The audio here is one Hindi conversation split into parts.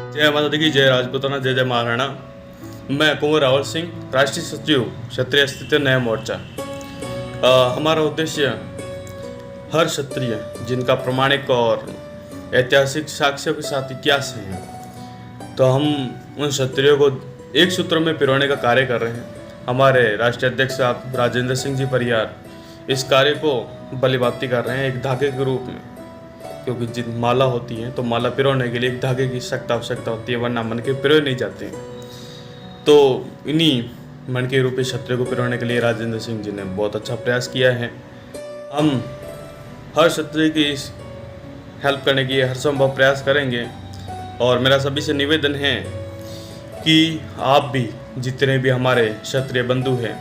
जय माता दी की, जय राजपूताना, जय जय महाराणा। मैं कुंवर रावल सिंह, राष्ट्रीय सचिव क्षत्रिय अस्तित्व नया मोर्चा। हमारा उद्देश्य हर क्षत्रिय जिनका प्रमाणिक और ऐतिहासिक साक्ष्यों के साथ इतिहास है, तो हम उन क्षत्रियों को एक सूत्र में पिरोने का कार्य कर रहे हैं। हमारे राष्ट्रीय अध्यक्ष साहब राजेंद्र सिंह जी परियार इस कार्य को बलिभाती कर रहे हैं एक धागे के रूप में, क्योंकि जिन माला होती है तो माला पिरोने के लिए एक धागे की सख्त आवश्यकता होती है, वरना मन के पिरोए नहीं जाते हैं। तो इन्हीं मन के रूपी क्षत्रिय को पिरोने के लिए राजेंद्र सिंह जी ने बहुत अच्छा प्रयास किया है। हम हर क्षत्रिय की हेल्प करने की हर संभव प्रयास करेंगे और मेरा सभी से निवेदन है कि आप भी जितने भी हमारे क्षत्रिय बंधु हैं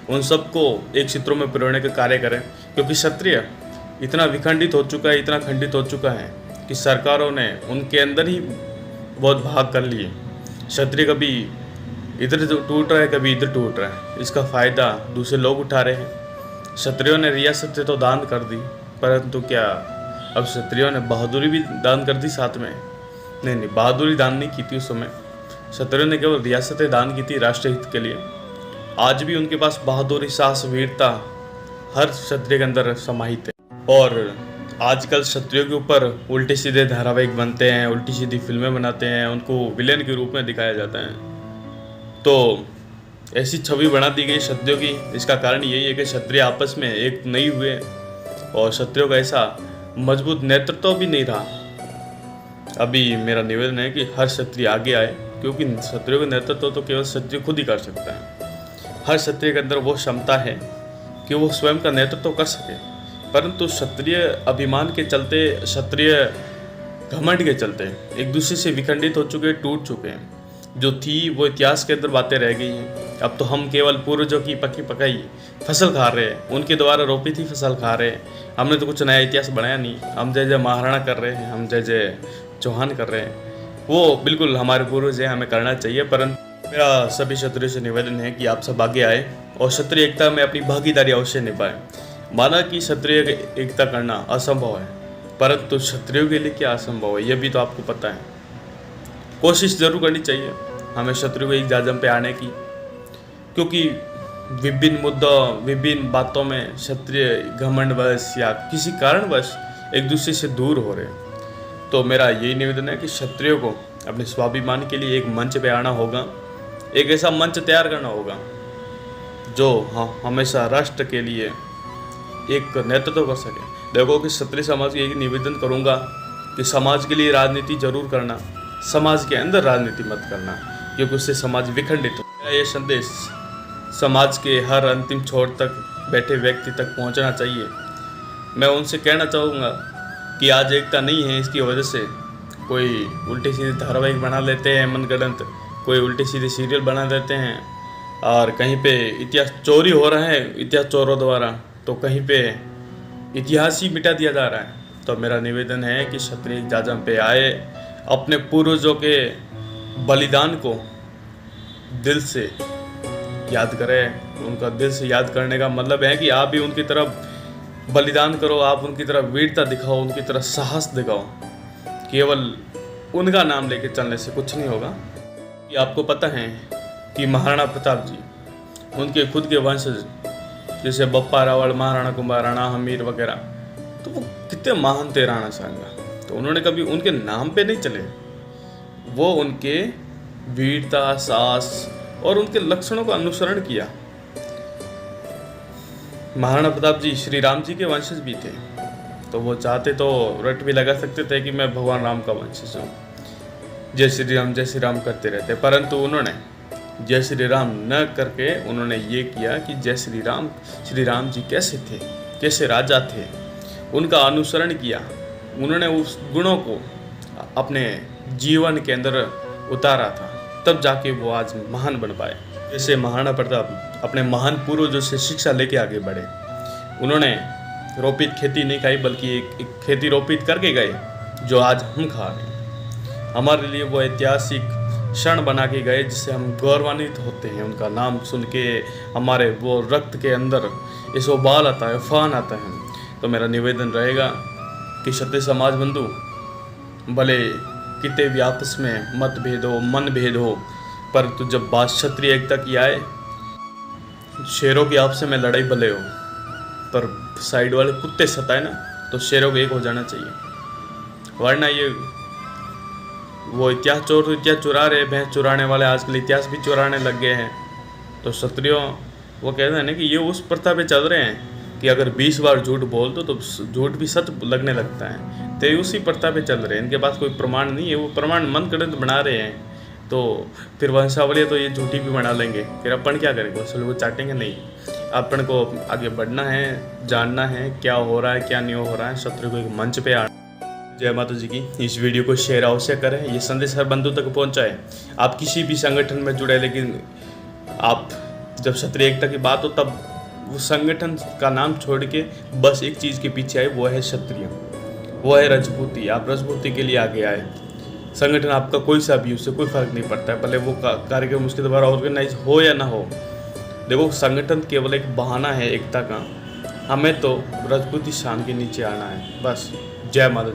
उन सबको एक सूत्रों में पिरोने का कार्य करें, क्योंकि क्षत्रिय इतना विखंडित हो चुका है, इतना खंडित हो चुका है कि सरकारों ने उनके अंदर ही बहुत भाग कर लिए। क्षत्रिय कभी इधर टूट रहा है, कभी इधर टूट रहा है, इसका फ़ायदा दूसरे लोग उठा रहे हैं। क्षत्रियों ने रियासतें तो दान कर दी, परंतु क्या अब क्षत्रियों ने बहादुरी भी दान कर दी साथ में? नहीं, बहादुरी दान नहीं की थी उस समय। क्षत्रियों ने केवल रियासतें दान की थी राष्ट्र हित के लिए। आज भी उनके पास बहादुरी, साहस, वीरता हर क्षत्रिय के अंदर समाहित है। और आजकल क्षत्रियों के ऊपर उल्टे सीधे धारावाहिक बनते हैं, उल्टी सीधी फिल्में बनाते हैं, उनको विलेन के रूप में दिखाया जाता है। तो ऐसी छवि बना दी गई क्षत्रियों की। इसका कारण यही है कि क्षत्रिय आपस में एक नहीं हुए और क्षत्रियों का ऐसा मजबूत नेतृत्व भी नहीं रहा। अभी मेरा निवेदन है कि हर क्षत्रिय आगे आए, क्योंकि क्षत्रियों का नेतृत्व तो केवल क्षत्रिय खुद ही कर सकता है। हर क्षत्रिय के अंदर वो क्षमता है कि वो स्वयं का नेतृत्व कर सके, परंतु क्षत्रिय अभिमान के चलते, क्षत्रिय घमंड के चलते एक दूसरे से विखंडित हो चुके, टूट चुके हैं। जो थी वो इतिहास के अंदर बातें रह गई हैं। अब तो हम केवल पूर्वजों की पकी पकाई फसल खा रहे हैं, उनके द्वारा रोपी थी फसल खा रहे हैं। हमने तो कुछ नया इतिहास बनाया नहीं। हम जय जय महाराणा कर रहे हैं, हम जय जय चौहान कर रहे हैं। वो बिल्कुल हमारे पूर्वज हैं, हमें करना चाहिए। परंतु मेरा सभी क्षत्रियों से निवेदन है कि आप सब आगे आए और क्षत्रिय एकता में अपनी भागीदारी अवश्य निभाएं। माना कि क्षत्रिय एकता करना असंभव है, परंतु क्षत्रियों के लिए क्या असंभव है, यह भी तो आपको पता है। कोशिश जरूर करनी चाहिए हमें क्षत्रियों को एक जाजम पे आने की, क्योंकि विभिन्न मुद्दों, विभिन्न बातों में क्षत्रिय घमंडवश या किसी कारणवश एक दूसरे से दूर हो रहे हैं। तो मेरा यही निवेदन है कि क्षत्रियों को अपने स्वाभिमान के लिए एक मंच पे आना होगा, एक ऐसा मंच तैयार करना होगा जो हमेशा राष्ट्र के लिए एक नेतृत्व कर सके। देखो कि क्षत्रिय समाज की एक निवेदन करूंगा कि समाज के लिए राजनीति जरूर करना, समाज के अंदर राजनीति मत करना, क्योंकि उससे समाज विखंडित हो। मेरा ये संदेश समाज के हर अंतिम छोर तक बैठे व्यक्ति तक पहुंचना चाहिए। मैं उनसे कहना चाहूँगा कि आज एकता नहीं है, इसकी वजह से कोई उल्टे सीधे धारावाहिक बना लेते हैं मनगढ़ंत, कोई उल्टे सीधे सीरियल बना देते हैं, और कहीं पे इतिहास चोरी हो रहा है इतिहास चोरों द्वारा, तो कहीं पे इतिहास ही मिटा दिया जा रहा है। तो मेरा निवेदन है कि क्षत्रिय जाजम पे आए, अपने पूर्वजों के बलिदान को दिल से याद करें। उनका दिल से याद करने का मतलब है कि आप भी उनकी तरफ बलिदान करो, आप उनकी तरफ वीरता दिखाओ, उनकी तरफ साहस दिखाओ। केवल उनका नाम लेके चलने से कुछ नहीं होगा। कि आपको पता है कि महाराणा प्रताप जी, उनके खुद के वंशज जैसे बप्पा रावल, महाराणा कुंभा, हमीर वगैरह, तो वो कितने महान थे राणा सांगा। तो उन्होंने कभी उनके नाम पे नहीं चले, वो उनके वीरता, साहस और उनके लक्षणों का अनुसरण किया। महाराणा प्रताप जी श्री राम जी के वंशज भी थे, तो वो चाहते तो रट भी लगा सकते थे कि मैं भगवान राम का वंशज हूँ, जय श्री राम करते रहते। परंतु उन्होंने जय श्री राम न करके उन्होंने ये किया कि जय श्री राम जी कैसे थे, कैसे राजा थे, उनका अनुसरण किया। उन्होंने उस गुणों को अपने जीवन के अंदर उतारा था, तब जाके वो आज महान बन पाए। जैसे महाराणा प्रताप अपने महान पूर्वजों से शिक्षा लेके आगे बढ़े। उन्होंने रोपित खेती नहीं खाई, बल्कि एक खेती रोपित करके गए जो आज हम खा रहे हैं। हमारे लिए वो ऐतिहासिक क्षण बना के गए जिससे हम गौरवान्वित होते हैं। उनका नाम सुन के हमारे वो रक्त के अंदर इस उबाल आता है, उफान आता है। तो मेरा निवेदन रहेगा कि क्षत्रिय समाज बंधु भले कितने भी आपस में मतभेद हो, मन भेद हो, परंतु जब बात क्षत्रिय एकता की आए, शेरों की आपस में लड़ाई भले हो, पर साइड वाले कुत्ते सताए ना, तो शेरों को एक हो जाना चाहिए। वरना ये वो इतिहास चुरा रहे, भैंस चुराने वाले आजकल इतिहास भी चुराने लग गए हैं। तो क्षत्रियों वो कहते हैं ना कि ये उस प्रथा पे चल रहे हैं कि अगर 20 बार झूठ बोल दो तो झूठ भी सच लगने लगता है। तो ये उसी प्रथा पे चल रहे हैं, इनके पास कोई प्रमाण नहीं है, वो प्रमाण मन गढ़ंत बना रहे हैं। तो फिर वंशावली तो ये झूठी भी बना लेंगे, फिर अपन क्या करेंगे, असल वो चाटेंगे नहीं। अपन को आगे बढ़ना है, जानना है क्या हो रहा है क्या नहीं हो रहा है, क्षत्रिय को एक मंच पे आना। जय माता जी की। इस वीडियो को शेयर अवश्य करें, ये संदेश हर बंधु तक पहुंचाए। आप किसी भी संगठन में जुड़े, लेकिन आप जब क्षत्रिय एकता की बात हो तब वो संगठन का नाम छोड़ के बस एक चीज़ के पीछे आए, वो है क्षत्रिय, वो है राजपूती। आप राजपूती के लिए आगे आए। संगठन आपका कोई सा भी, उससे कोई फर्क नहीं पड़ता है, भले वो कार्यक्रम उसके द्वारा ऑर्गेनाइज हो या ना हो। देखो, संगठन केवल एक बहाना है एकता का, हमें तो राजपूती शान के नीचे आना है बस। जय माता।